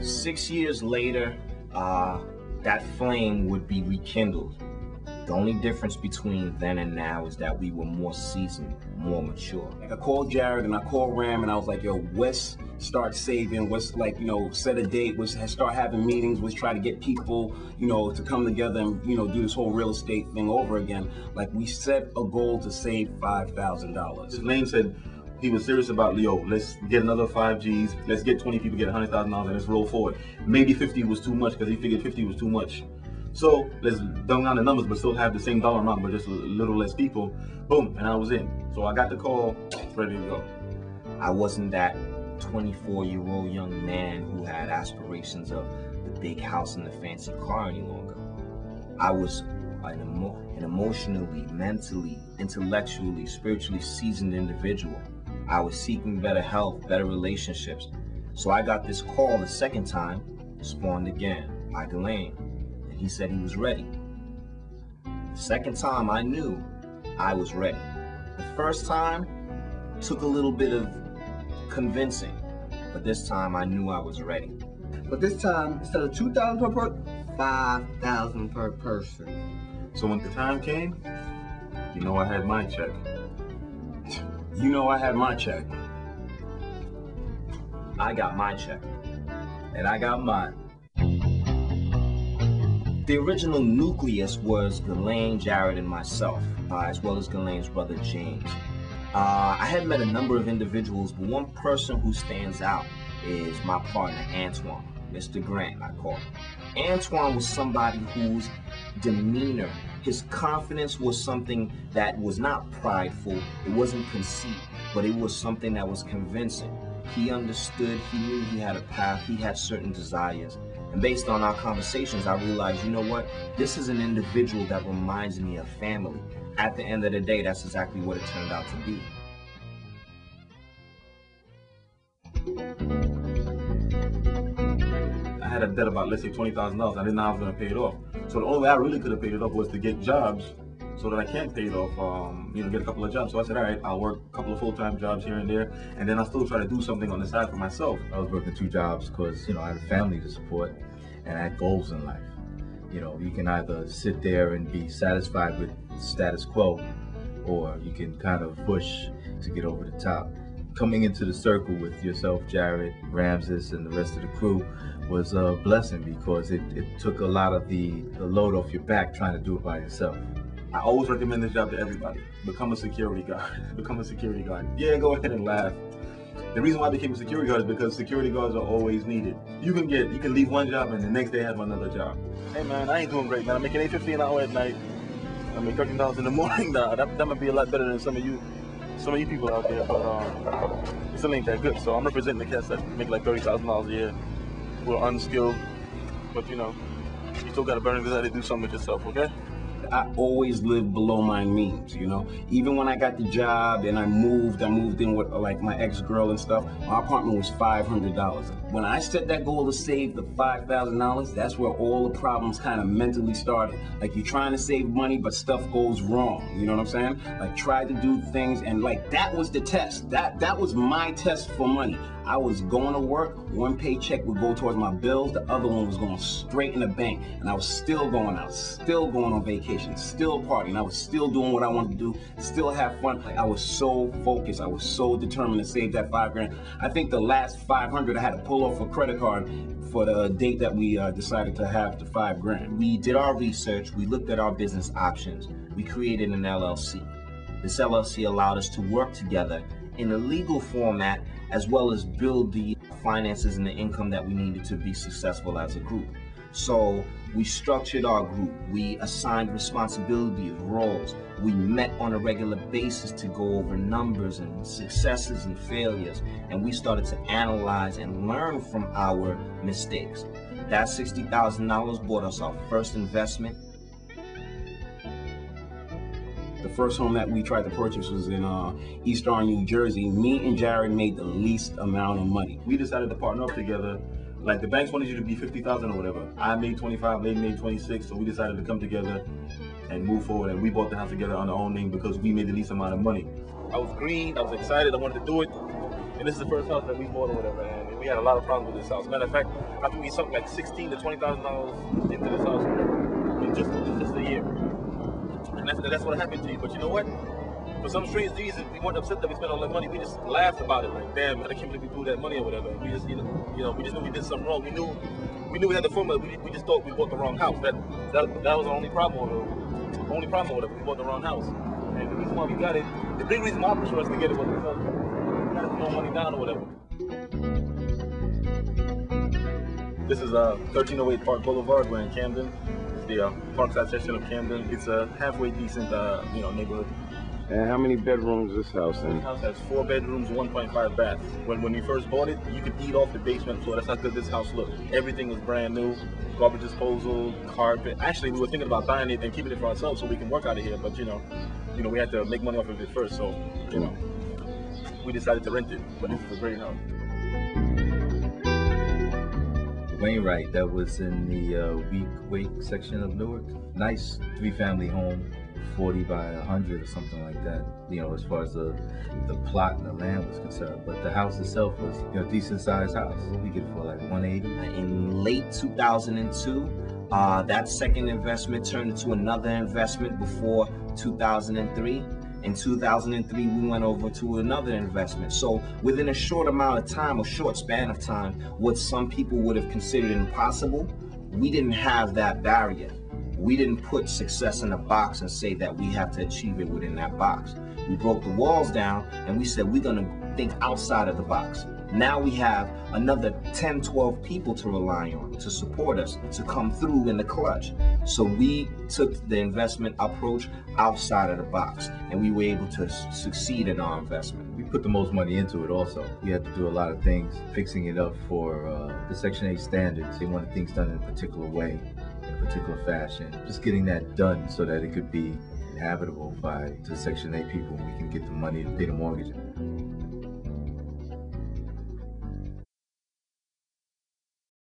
6 years later, that flame would be rekindled. The only difference between then and now is that we were more seasoned, more mature. Like I called Jared and I called Ram and I was like, yo, let's start saving, let's set a date, let's start having meetings, let's try to get people, to come together and, do this whole real estate thing over again. Like we set a goal to save $5,000. Lane said he was serious about, yo, let's get another 5 Gs, let's get 20 people, get $100,000 and let's roll forward. Maybe 50 was too much because he figured 50 was too much. So let's dumb down the numbers, but still have the same dollar amount, but just a little less people. Boom, and I was in. So I got the call, ready to go. I wasn't that 24-year-old young man who had aspirations of the big house and the fancy car any longer. I was an emotionally, mentally, intellectually, spiritually seasoned individual. I was seeking better health, better relationships. So I got this call the second time, spawned again by Delane. He said he was ready. The second time I knew I was ready. The first time took a little bit of convincing, but this time I knew I was ready. But this time, instead of $2,000 per person, $5,000 per person. So when the time came, I had my check. I had my check. I got my check. And I got mine. The original nucleus was Ghislaine, Jared, and myself, as well as Ghislaine's brother, James. I had met a number of individuals, but one person who stands out is my partner, Antoine, Mr. Grant, I call him. Antoine was somebody whose demeanor, his confidence was something that was not prideful, it wasn't conceit, but it was something that was convincing. He understood, he knew he had a path, he had certain desires. And based on our conversations, I realized, this is an individual that reminds me of family. At the end of the day, that's exactly what it turned out to be. I had a debt about, let's say, $20,000. I didn't know how I was going to pay it off. So the only way I really could have paid it off was to get jobs so that I can pay it off, get a couple of jobs. So I said, all right, I'll work a couple of full-time jobs here and there, and then I'll still try to do something on the side for myself. I was working 2 jobs because, I had a family to support and I had goals in life. You can either sit there and be satisfied with status quo, or you can kind of push to get over the top. Coming into the circle with yourself, Jared, Ramses, and the rest of the crew was a blessing because it took a lot of the load off your back trying to do it by yourself. I always recommend this job to everybody. Become a security guard. Become a security guard. Yeah, go ahead and laugh. The reason why I became a security guard is because security guards are always needed. You can leave one job and the next day have another job. Hey man, I ain't doing great, man. I'm making $8.50 an hour at night. I make $13 in the morning now. That might be a lot better than some of you people out there, but it still ain't that good. So I'm representing the cats that make like $30,000 a year. We're unskilled, but you still gotta burn desire to do something with yourself, okay? I always lived below my means, Even when I got the job and I moved in with like my ex-girl and stuff, my apartment was $500. When I set that goal to save the $5,000, that's where all the problems kind of mentally started. Like you're trying to save money, but stuff goes wrong. You know what I'm saying? Like try to do things and like that was the test. That was my test for money. I was going to work, one paycheck would go towards my bills, the other one was going straight in the bank, and I was still going out, still going on vacation, still partying, I was still doing what I wanted to do, still have fun. Like I was so focused, I was so determined to save that $5,000. I think the last $500 I had to pull off a credit card for the date that we decided to have the $5,000. We did our research, we looked at our business options, we created an LLC. This LLC allowed us to work together in a legal format as well as build the finances and the income that we needed to be successful as a group. So we structured our group, we assigned responsibilities, roles, we met on a regular basis to go over numbers and successes and failures, and we started to analyze and learn from our mistakes. That $60,000 bought us our first investment. The first home that we tried to purchase was in East Orange, New Jersey. Me and Jared made the least amount of money. We decided to partner up together. Like the banks wanted you to be 50,000 or whatever. I made 25, they made 26, so we decided to come together and move forward. And we bought the house together on our own name because we made the least amount of money. I was green, I was excited, I wanted to do it. And this is the first house that we bought or whatever, and we had a lot of problems with this house. Matter of fact, I think we sunk like $16,000 to $20,000 into this house in just a year. And that's what happened to you. But you know what? For some strange reason, we weren't upset that we spent all that money. We just laughed about it, like, damn, I can't believe we blew that money or whatever. We just, we just knew we did something wrong. We knew we had the formula. We just thought we bought the wrong house. That was our only problem. Only problem with it. We bought the wrong house. And the reason why we got it, the big reason why for us to get it was because we had no money down or whatever. This is 1308 Park Boulevard. We're in Camden. It's the Parkside section of Camden. It's a halfway decent, neighborhood. And how many bedrooms this house in? This house has 4 bedrooms, 1.5 baths. When we first bought it, you could eat off the basement floor. That's how good this house looked. Everything was brand new, garbage disposal, carpet. Actually, we were thinking about buying it and keeping it for ourselves so we can work out of here. But we had to make money off of it first. So we decided to rent it. But this is a great house. Wainwright, that was in the Wake section of Newark. Nice 3-family home. 40 by 100 or something like that, as far as the plot and the land was concerned. But the house itself was, a decent sized house. We get it for like 180. In late 2002, that second investment turned into another investment before 2003. In 2003, we went over to another investment. So within a short amount of time, or short span of time, what some people would have considered impossible, we didn't have that barrier. We didn't put success in a box and say that we have to achieve it within that box. We broke the walls down and we said we're gonna think outside of the box. Now we have another 10, 12 people to rely on, to support us, to come through in the clutch. So we took the investment approach outside of the box, and we were able to succeed in our investment. We put the most money into it also. We had to do a lot of things, fixing it up for the Section 8 standards. They wanted things done in a particular way, in a particular fashion. Just getting that done so that it could be inhabitable by the Section 8 people, and we can get the money to pay the mortgage.